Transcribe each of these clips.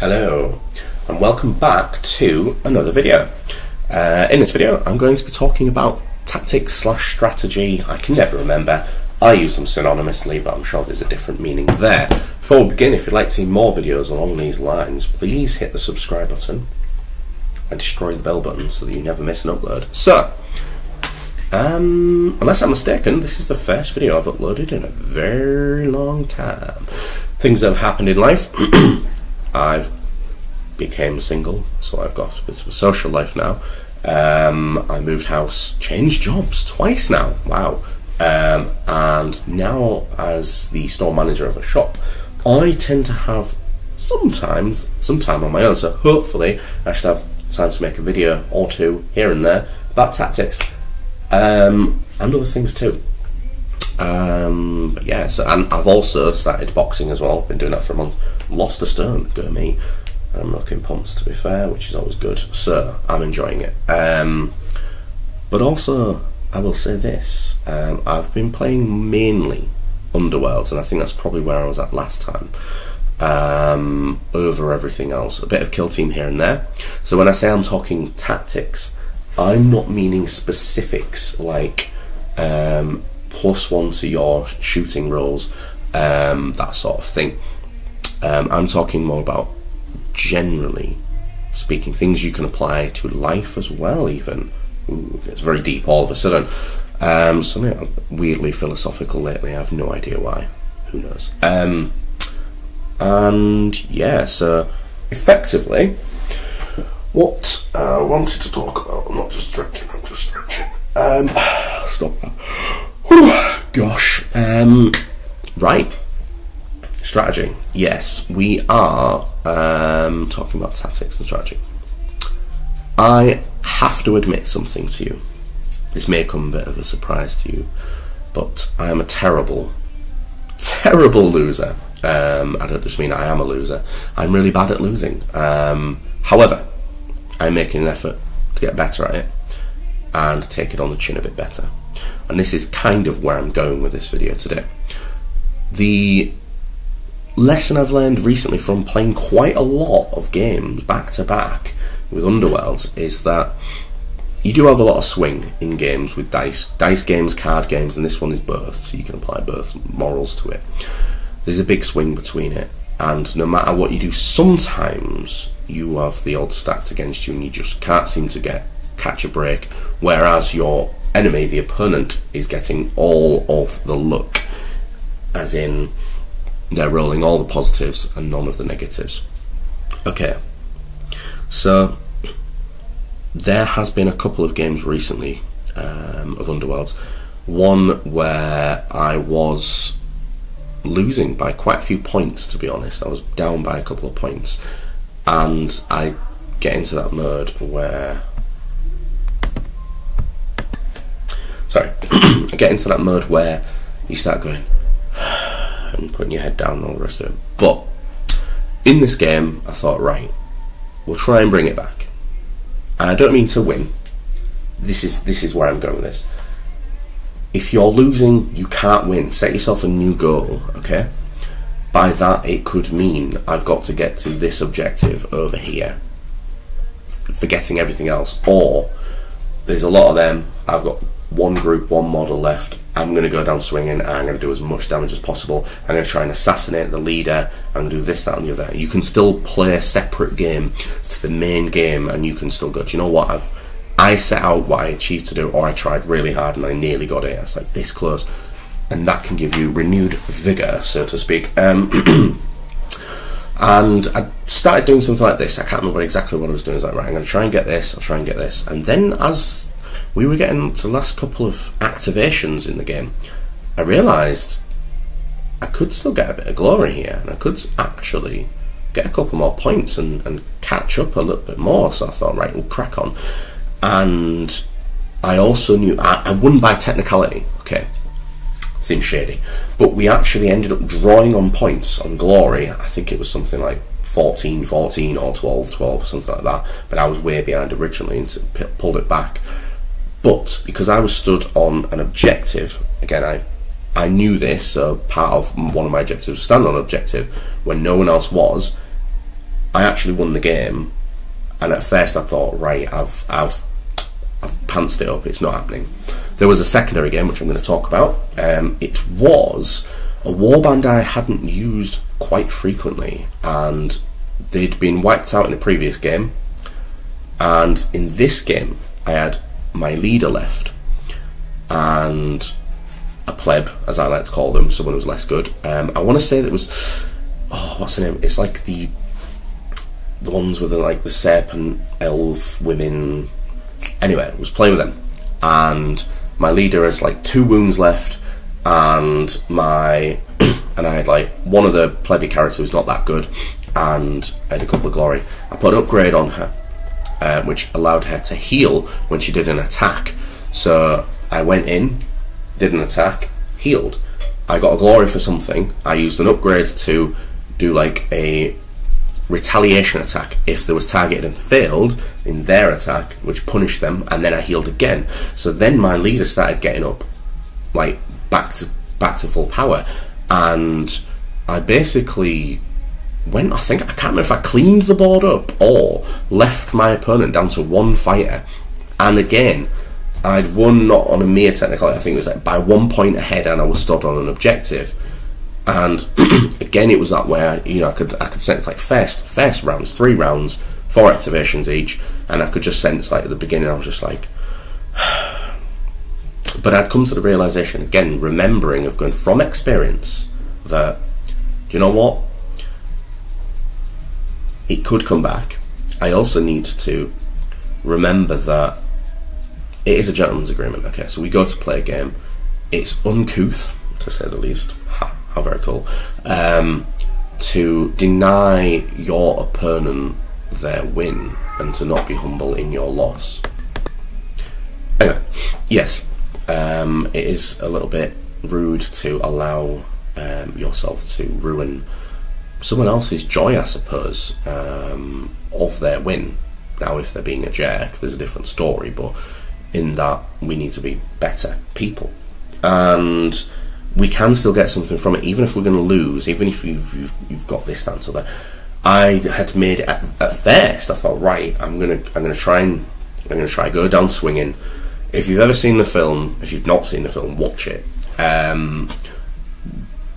Hello and welcome back to another video. In this video I'm going to be talking about tactics/strategy. I can never remember. I use them synonymously, but I'm sure there's a different meaning there. Before we begin, if you'd like to see more videos along these lines, please hit the subscribe button and destroy the bell button so that you never miss an upload. So, unless I'm mistaken, this is the first video I've uploaded in a very long time. Things that have happened in life. I've became single, so I've got a bit of a social life now. I moved house, changed jobs twice now, wow. And now as the store manager of a shop, I tend to have some time on my own, so hopefully I should have time to make a video or two here and there about tactics and other things too. But yeah, so, and I've also started boxing as well, been doing that for a month. Lost a stone, go me. I'm looking pumped, to be fair, which is always good, so I'm enjoying it. But also, I will say this, I've been playing mainly Underworlds, and I think that's probably where I was at last time, over everything else. A bit of Kill Team here and there. So when I say I'm talking tactics, I'm not meaning specifics like +1 to your shooting rolls, that sort of thing. I'm talking more about, generally speaking, things you can apply to life as well, even. Ooh, it's very deep all of a sudden. Something weirdly philosophical lately, I have no idea why. Who knows? And yeah, so effectively, what I wanted to talk about, I'm not just stretching, I'm just stretching. Stop that. Whew, gosh. Right. Strategy. Yes, we are talking about tactics and strategy. I have to admit something to you. This may come a bit of a surprise to you, but I am a terrible loser. I don't just mean I am a loser. I'm really bad at losing. However, I'm making an effort to get better at it and take it on the chin a bit better. And this is kind of where I'm going with this video today. The lesson I've learned recently from playing quite a lot of games back to back with Underworlds is that you do have a lot of swing in games with dice games, card games, and this one is both, so you can apply both morals to it. There's a big swing between it, and no matter what you do, sometimes you have the odds stacked against you and you just can't seem to catch a break, whereas your enemy, the opponent, is getting all of the luck, as in they're rolling all the positives and none of the negatives. Okay, so there has been a couple of games recently of Underworlds. One where I was losing by quite a few points, to be honest. I was down by a couple of points, and I get into that mode where I get into that mode where you start going and putting your head down and all the rest of it. But in this game, I thought, right, we'll try and bring it back. And I don't mean to win. This is where I'm going with this. If you're losing, you can't win. Set yourself a new goal, okay? By that, it could mean I've got to get to this objective over here, forgetting everything else. Or there's a lot of them. I've got one group, one model left. I'm going to go down swinging, and I'm going to do as much damage as possible. I'm going to try and assassinate the leader, and do this, that, and the other. You can still play a separate game to the main game, and you can still go, do you know what, I set out what I achieved to do, or I tried really hard and I nearly got it. It's like this close. And that can give you renewed vigour, so to speak. And I started doing something like this. I can't remember exactly what I was doing. I was like, right, I'm going to try and get this, I'll try and get this. And then as we were getting to the last couple of activations in the game, I realised I could still get a bit of glory here, and I could actually get a couple more points and catch up a little bit more. So I thought, right, we'll crack on. And I also knew I won by technicality. Okay, seems shady, but we actually ended up drawing on points on glory. I think it was something like 14-14 or 12-12 or something like that, but I was way behind originally and pulled it back. But because I was stood on an objective, again, I knew this, so part of one of my objectives was stand on an objective when no one else was. I actually won the game, and at first I thought, right, I've pantsed it up, it's not happening. There was a secondary game which I'm going to talk about. It was a warband I hadn't used quite frequently, and they'd been wiped out in a previous game, and in this game I had my leader left and a pleb, as I like to call them, someone who's less good. I want to say that it was, oh, what's the name? It's like the ones with the serpent elf women. Anyway, I was playing with them, and my leader has like 2 wounds left, and I had like one of the plebby characters who's not that good, and I had a couple of glory. I put an upgrade on her, which allowed her to heal when she did an attack. So I went in, did an attack, healed. I got a glory for something. I used an upgrade to do like a retaliation attack if there was targeted and failed in their attack, which punished them, and then I healed again. So then my leader started getting up like back to full power, and I basically went, I can't remember if I cleaned the board up or left my opponent down to 1 fighter, and again I'd won not on a mere technicality. I think it was like by 1 point ahead, and I was stood on an objective. And again, it was that where I could sense like first rounds, 3 rounds, 4 activations each, and I could just sense like at the beginning I was just like, but I'd come to the realization again, remembering of going from experience that, do you know what? It could come back. I also need to remember that it is a gentleman's agreement. Okay, so we go to play a game. It's uncouth, to say the least. How very cool. To deny your opponent their win and to not be humble in your loss. Anyway, yes, it is a little bit rude to allow yourself to ruin someone else's joy, I suppose, of their win. Now, if they're being a jerk, there's a different story, but in that we need to be better people. And we can still get something from it, even if we're going to lose, even if you've got this, that, and so that. I had made it at first. I thought, right, I'm gonna try go down swinging. If you've ever seen the film, if you've not seen the film, watch it.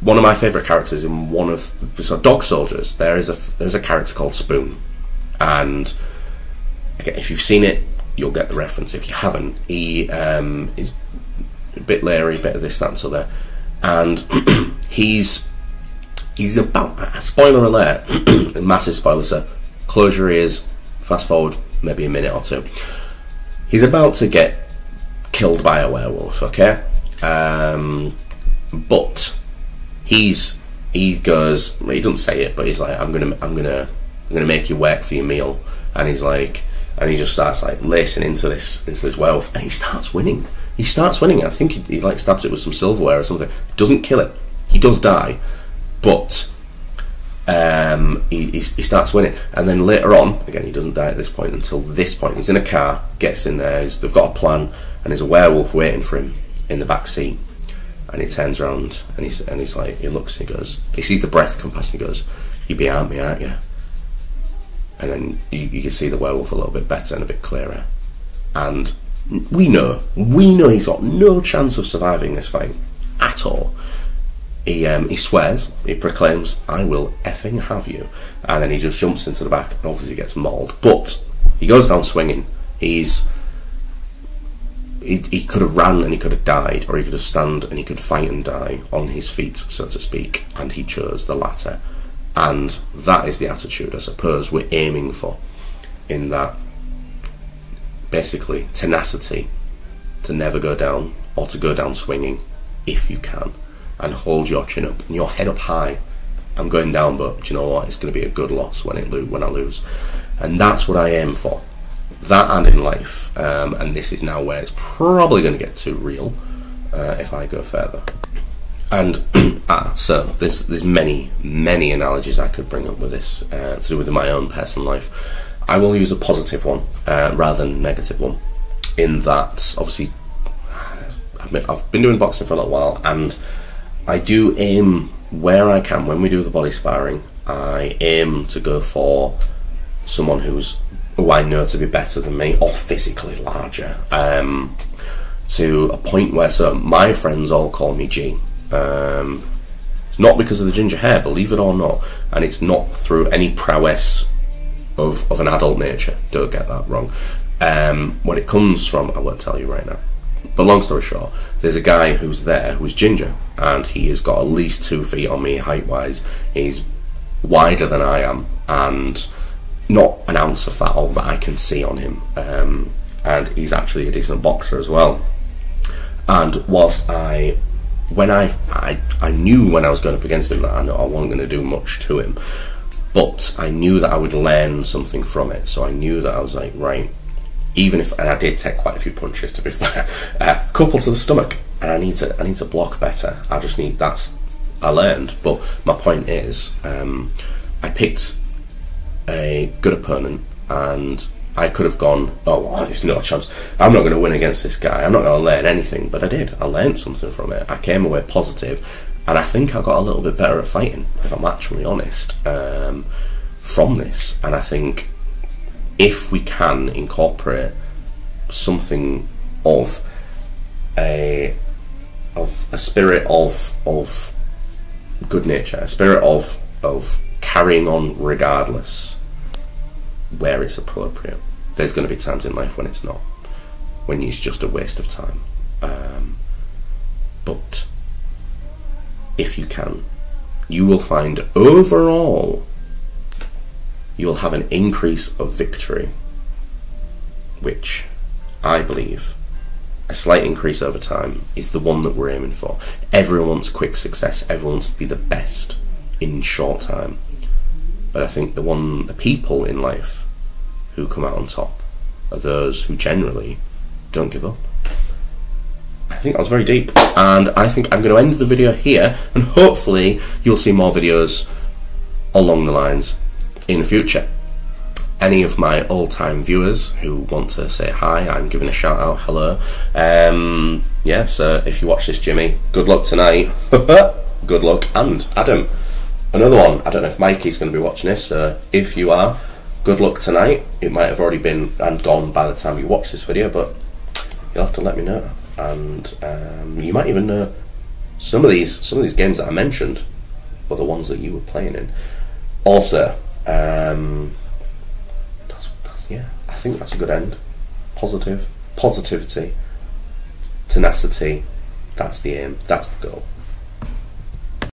One of my favourite characters in one of the Dog Soldiers, there's a character called Spoon, and again, if you've seen it, you'll get the reference. If you haven't, he is a bit leery, bit of this, that, and so there. And he's about, spoiler alert, massive spoiler, so close your ears, fast forward maybe a minute or 2. He's about to get killed by a werewolf, okay? But he goes, he doesn't say it, but he's like, I'm gonna make you work for your meal, and he's like, and he just starts like lacing into this werewolf, and he starts winning. I think he like stabs it with some silverware or something. Doesn't kill it. He does die, but he starts winning. And then later on, again, he doesn't die at this point until this point. He's in a car, gets in there. They've got a plan, and there's a werewolf waiting for him in the back seat. And he turns around and he's like, he looks and he goes, he sees the breath come past and he goes, "You behind me, aren't you?" And then you can see the werewolf a little bit better and a bit clearer. And we know he's got no chance of surviving this fight at all. He swears, he proclaims, "I will effing have you," and then he just jumps into the back and obviously gets mauled. But he goes down swinging. He could have ran and he could have died, or he could have stand and he could fight and die on his feet, so to speak, and he chose the latter. And that is the attitude, I suppose, we're aiming for, in that basically tenacity to never go down, or to go down swinging if you can, and hold your chin up and your head up high. I'm going down, but do you know what? It's going to be a good loss when I lose, and that's what I aim for. That and in life, and this is now where it's probably going to get too real if I go further. And so there's many analogies I could bring up with this to do with my own personal life. I will use a positive one rather than a negative one, in that obviously I've been doing boxing for a little while, and I do aim where I can when we do the body sparring. I aim to go for someone who I know to be better than me or physically larger, to a point where, so my friends all call me G. It's not because of the ginger hair, believe it or not, and it's not through any prowess of an adult nature, don't get that wrong. What it comes from, I won't tell you right now, but long story short, there's a guy who's there who's ginger, and he has got at least 2 feet on me height wise. He's wider than I am, and not an ounce of fat that I can see on him, and he's actually a decent boxer as well. And whilst I knew when I was going up against him that I wasn't going to do much to him, but I knew that I would learn something from it. So I knew that I was like, right, even if, and I did take quite a few punches, to be fair, a couple to the stomach, and I need to block better. I learned. But my point is, I picked a good opponent, and I could have gone, oh, well, there's no chance, I'm not going to win against this guy, I'm not going to learn anything. But I did. I learned something from it. I came away positive, and I think I got a little bit better at fighting, if I'm actually honest, from this. And I think if we can incorporate something of a spirit of good nature, a spirit of carrying on regardless, where it's appropriate. There's going to be times in life when it's not, when it's just a waste of time. But if you can, you will find overall you will have an increase of victory, which I believe a slight increase over time is the one that we're aiming for. Everyone wants quick success, everyone wants to be the best in short time. But I think the people in life who come out on top are those who generally don't give up. I think that was very deep, and I think I'm going to end the video here, and hopefully you'll see more videos along the lines in the future. Any of my all-time viewers who want to say hi, I'm giving a shout out, hello. Yeah, so if you watch this, Jimmy, good luck tonight. Good luck. And Adam, another one. I don't know if Mikey's going to be watching this, so if you are, good luck tonight. It might have already been and gone by the time you watch this video, but you'll have to let me know. And you might even know some of these games that I mentioned were the ones that you were playing in. Also, yeah, I think that's a good end. Positivity, tenacity, that's the aim, that's the goal.